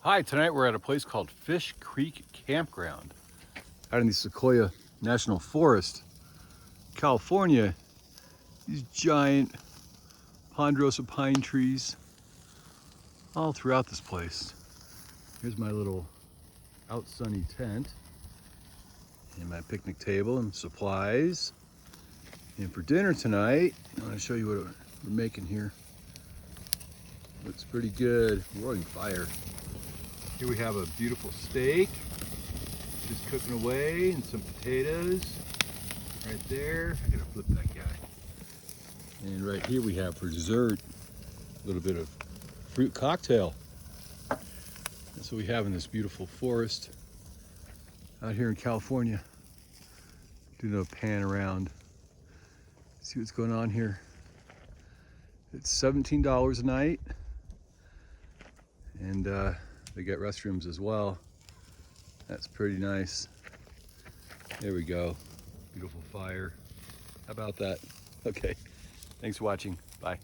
Hi, tonight we're at a place called Fish Creek Campground out in the Sequoia National Forest, California. These giant ponderosa pine trees all throughout this place. Here's my little out sunny tent and my picnic table and supplies. And for dinner tonight, I'm going to show you what we're making here. Looks pretty good. We're on fire. Here we have a beautiful steak, just cooking away, and some potatoes right there. I gotta flip that guy. And right here we have for dessert, a little bit of fruit cocktail. That's what we have in this beautiful forest out here in California. Do a pan around, see what's going on here. It's $17 a night, and they got restrooms as well. That's pretty nice. There we go. Beautiful fire. How about that? Okay. Thanks for watching. Bye.